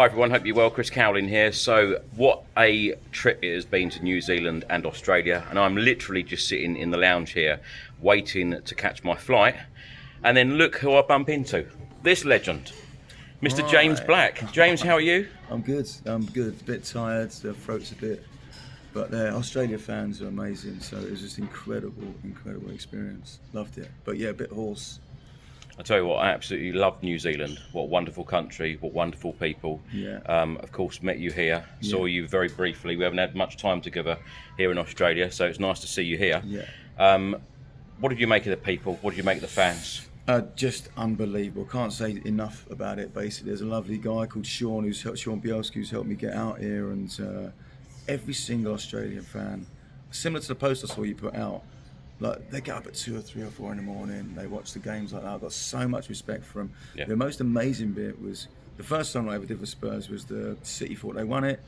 Hi everyone, hope you're well. Chris Cowlin here. So what a trip it has been to New Zealand and Australia, and I'm literally just sitting in the lounge here waiting to catch my flight, and then look who I bump into. This legend, Mr. James Black. James, how are you? I'm good, a bit tired, the throat's a bit, but the Australia fans are amazing, so it was just incredible experience. Loved it, but yeah, a bit hoarse. I tell you what, I absolutely love New Zealand. What a wonderful country, what wonderful people. Yeah. Of course, met you here, saw you very briefly. We haven't had much time together here in Australia, so it's nice to see you here. Yeah. What did you make of the people? What did you make of the fans? Just unbelievable. Can't say enough about it. Basically, there's a lovely guy called Sean Bielski, who's helped me get out here, and every single Australian fan, similar to the post I saw you put out, like they get up at 2 or 3 or 4 in the morning. They watch the games like that. I've got so much respect for them. Yeah. The most amazing bit was the first song I ever did for Spurs was the City thought they won it,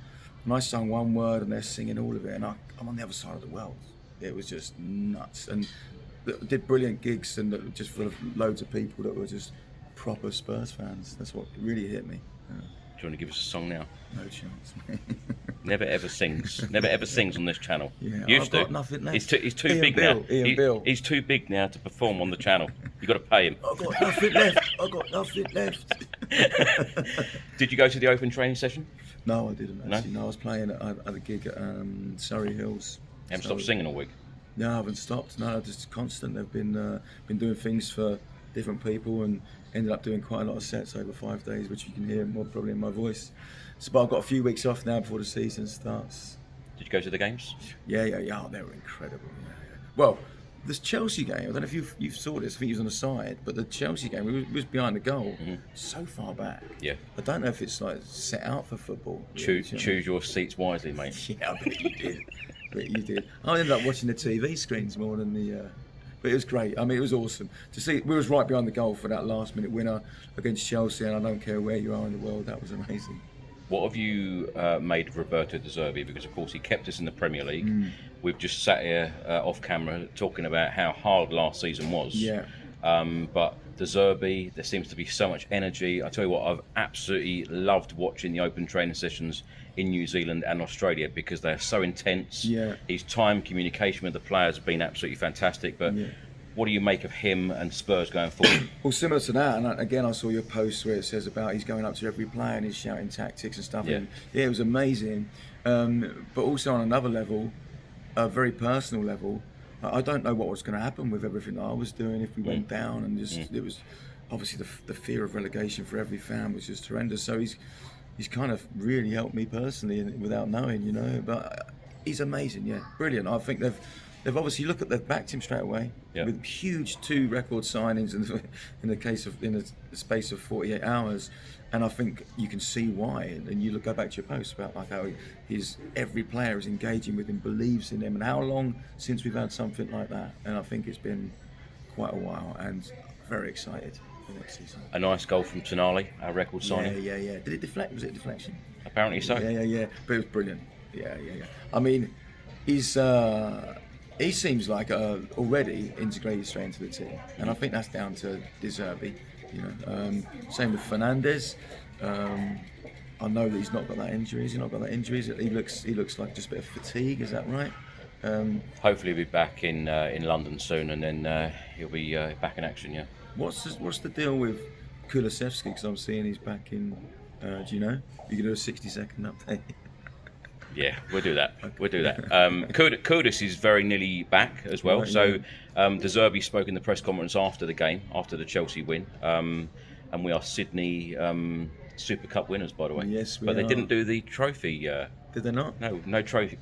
and I sung one word and they're singing all of it, and I'm on the other side of the world. It was just nuts, and did brilliant gigs and just full of loads of people that were just proper Spurs fans. That's what really hit me. Yeah. Do you want to give us a song now? No chance. Never ever sings. Never ever sings on this channel. Yeah, Used I've got to. nothing left. He's too Ian big Bill, now. Ian Bill. He's too big now to perform on the channel. You've got to pay him. I've got nothing left. Did you go to the open training session? No, I didn't actually. No, I was playing at a gig at Surrey Hills. You haven't stopped singing all week? No, I haven't stopped. No, just constant. They've been doing things for different people and ended up doing quite a lot of sets over 5 days, which you can hear more probably in my voice. So, but I've got a few weeks off now before the season starts. Did you go to the games? Yeah. Oh, they were incredible. Yeah. Well, this Chelsea game, I don't know if you saw this, I think it was on the side, but the Chelsea game, it was behind the goal, so far back. Yeah. I don't know if it's like set out for football. Choose your seats wisely, mate. Yeah, I bet you did. I ended up watching the TV screens more than the... But it was great. I mean, it was awesome to see. We was right behind the goal for that last-minute winner against Chelsea, and I don't care where you are in the world, that was amazing. What have you made of Roberto De Zerbi? Because, of course, he kept us in the Premier League. We've just sat here off camera talking about how hard last season was. Yeah. But De Zerbi, there seems to be so much energy. I tell you what, I've absolutely loved watching the open training sessions in New Zealand and Australia because they're so intense. Yeah. His time, communication with the players have been absolutely fantastic. But what do you make of him and Spurs going forward? Well, similar to that, and again, I saw your post where it says about he's going up to every player and he's shouting tactics and stuff. Yeah. And it was amazing. But also on another level, a very personal level, I don't know what was going to happen with everything that I was doing if we went down, and just it was obviously the fear of relegation for every fan was just horrendous. So he's kind of really helped me personally without knowing, you know. But he's amazing, brilliant. I think they've obviously they've backed him straight away with huge 2 record signings in the space of 48 hours, and I think you can see why. And you go back to your post about like how every player is engaging with him, believes in him, and how long since we've had something like that. And I think it's been quite a while, and very excited for next season. A nice goal from Tonali, our record signing. Yeah. Did it deflect? Was it a deflection? Apparently so. Yeah. But it was brilliant. Yeah. I mean, he seems like already integrated straight into the team, and I think that's down to De Zerbi. You know, same with Fernandes. I know that he's not got that injury. He looks like just a bit of fatigue. Is that right? Hopefully he'll be back in London soon, and then he'll be back in action. Yeah. What's the deal with Kulusevski? Because I'm seeing he's back in. Do you know? You can do a 60-second update. Yeah, we'll do that. Kudus is very nearly back as well. De Zerbi spoke in the press conference after the game, after the Chelsea win, and we are Sydney Super Cup winners, by the way. Yes, we but they are. didn't do the trophy. Did they not? No trophy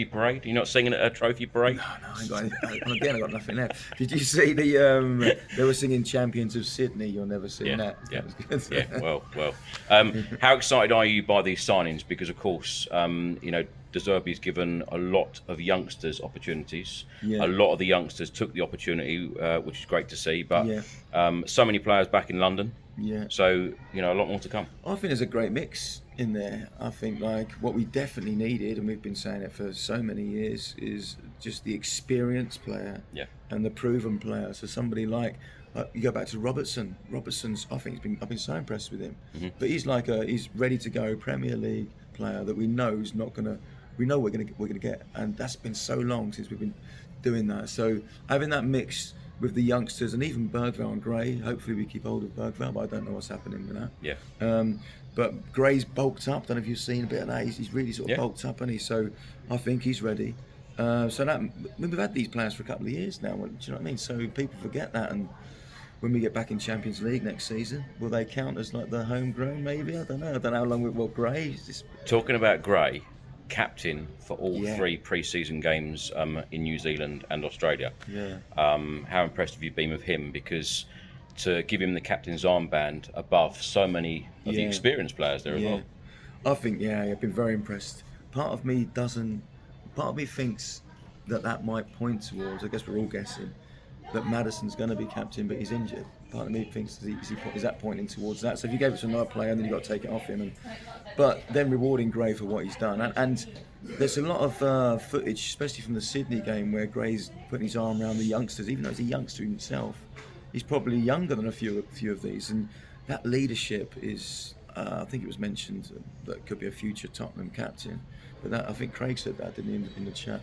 parade. You're not singing at a trophy parade? No, I ain't got anything. Again, I got nothing left. Did you see they were singing Champions of Sydney? You'll never see that. Yeah, that was good. yeah. Well. How excited are you by these signings? Because of course, De Zerbi's given a lot of youngsters opportunities. Yeah. A lot of the youngsters took the opportunity, which is great to see. But so many players back in London. Yeah. So a lot more to come. I think there's a great mix in there. I think like what we definitely needed, and we've been saying it for so many years, is just the experienced player and the proven player. So somebody like You go back to Robertson. Robertson's, I think I've been so impressed with him. Mm-hmm. But he's like he's ready to go Premier League player that we know is not gonna. We know we're gonna get, and that's been so long since we've been doing that. So having that mix with the youngsters and even Bergvall and Gray. Hopefully we keep hold of Bergvall, but I don't know what's happening with that. Yeah. But Gray's bulked up. Don't know if you've seen a bit of that. He's really sort of bulked up, and so I think he's ready. So that we've had these players for a couple of years now. Do you know what I mean? So people forget that, and when we get back in Champions League next season, will they count as like the homegrown? Maybe I don't know. I don't know how long. Gray. Talking about Gray, captain for all 3 pre-season games in New Zealand and Australia. Yeah. How impressed have you been with him? Because to give him the captain's armband above so many of the experienced players there as well. I think I've been very impressed. Part of me thinks that might point towards, I guess we're all guessing, that Maddison's going to be captain, but he's injured. Part of me thinks is that pointing towards that. So if you gave it to another player, then you've got to take it off him. But then rewarding Gray for what he's done. And there's a lot of footage, especially from the Sydney game, where Gray's putting his arm around the youngsters, even though he's a youngster himself. He's probably younger than a few of these. And that leadership is, I think it was mentioned that could be a future Tottenham captain. But I think Craig said that, didn't he, in the chat.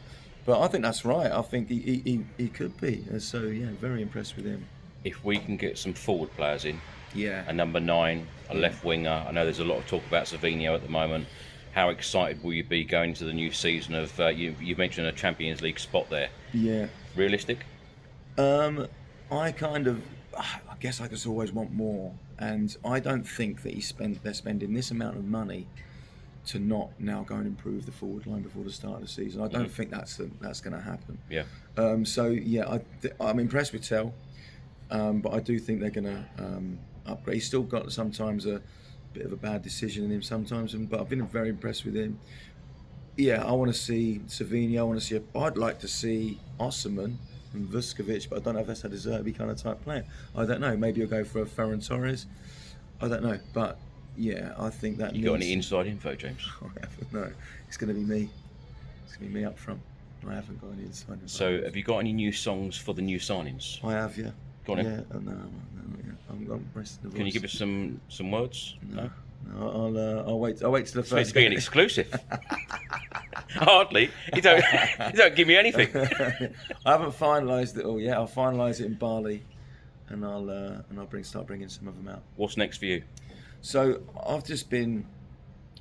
But I think that's right. I think he could be. And so, very impressed with him. If we can get some forward players in, a number 9, a left winger. I know there's a lot of talk about Savinho at the moment. How excited will you be going to the new season of, you mentioned a Champions League spot there. Yeah. Realistic? I guess I just always want more. And I don't think that they're spending this amount of money to not now go and improve the forward line before the start of the season. I don't think that's going to happen. Yeah. I'm impressed with Tell, but I do think they're going to upgrade. He's still got sometimes a bit of a bad decision in him sometimes, but I've been very impressed with him. Yeah, I want to see Savinho. I'd like to see Osserman and Vuskovic, but I don't know if that's a De Zerbi kind of type player. I don't know. Maybe you'll go for a Ferran Torres. I don't know, but. Yeah, I think that. You got any inside info, James? I haven't. No, it's going to be me. It's going to be me up front. I haven't got any inside info. So, have you got any new songs for the new signings? I have, yeah. Go on in. Yeah, no, I'm resting the voice. Can you give us some words? No. I'll wait till the first. It's meant to be an exclusive. Hardly. You don't give me anything. I haven't finalised it all yet. I'll finalise it in Bali, and I'll start bringing some of them out. What's next for you? So I've been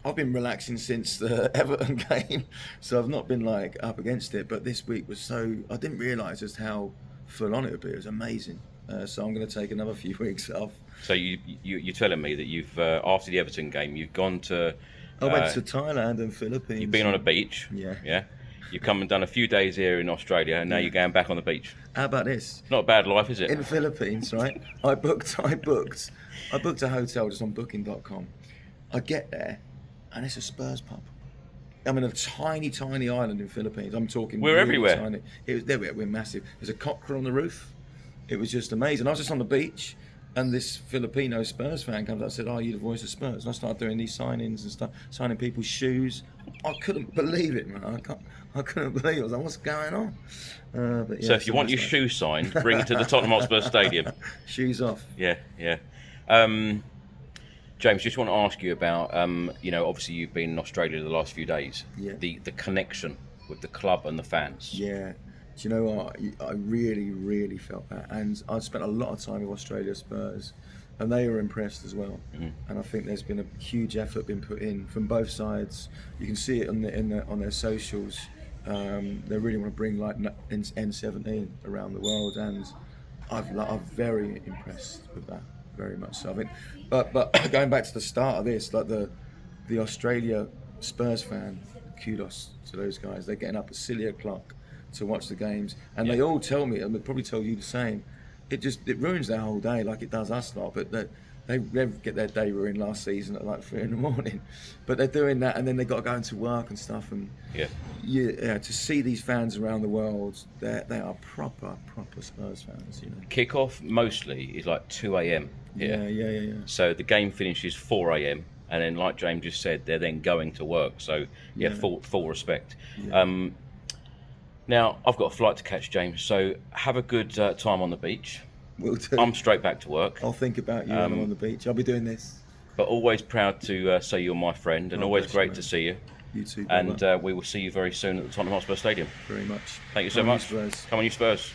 relaxing since the Everton game, so I've not been like up against it. But this week was I didn't realise just how full on it would be. It was amazing. So I'm going to take another few weeks off. So you're telling me that you've after the Everton game you've gone to. I went to Thailand and Philippines. You've been on a beach. Yeah. Yeah. You've come and done a few days here in Australia, and now you're going back on the beach. How about this? Not a bad life, is it? In the Philippines, right? I booked a hotel just on Booking.com. I get there, and it's a Spurs pub. I'm in a tiny, tiny island in Philippines. I'm talking. We're really everywhere. Tiny. We're massive. There's a cockra on the roof. It was just amazing. I was just on the beach, and this Filipino Spurs fan comes up and said, "Are you the voice of Spurs?" And I started doing these signings and stuff, signing people's shoes. I couldn't believe it, man. I couldn't believe it. I was like, what's going on? But yeah, so if you want your shoe signed, bring it to the Tottenham Hotspur Stadium. Shoes off. Yeah. James, just want to ask you about, obviously you've been in Australia the last few days. Yeah. The connection with the club and the fans. Yeah. Do you know what? I really, really felt that. And I spent a lot of time with Australia Spurs, and they were impressed as well. Mm-hmm. And I think there's been a huge effort been put in from both sides. You can see it on their socials. They really want to bring like N17 around the world, and I'm very impressed with that, very much so. I mean, but going back to the start of this, like the Australia Spurs fan, kudos to those guys. They're getting up at silly o'clock to watch the games, and they all tell me, and they'll probably tell you the same. It ruins their whole day, like it does us lot. But they get their day ruined last season at like 3 a.m. But they're doing that, and then they got to go into work and stuff. And to see these fans around the world, they are proper Spurs fans. You know, Kickoff mostly is like 2 a.m. here. Yeah. So the game finishes 4 a.m. and then, like James just said, they're then going to work. So full respect. Yeah. Now, I've got a flight to catch, James, so have a good time on the beach. Will do. I'm straight back to work. I'll think about you when I'm on the beach. I'll be doing this. But always proud to say you're my friend, and always bless you, great mate. to see you. You too, brother. And we will see you very soon at the Tottenham Hotspur Stadium. Very much. Thank you so Come on, much. you Spurs. Come on, you Spurs.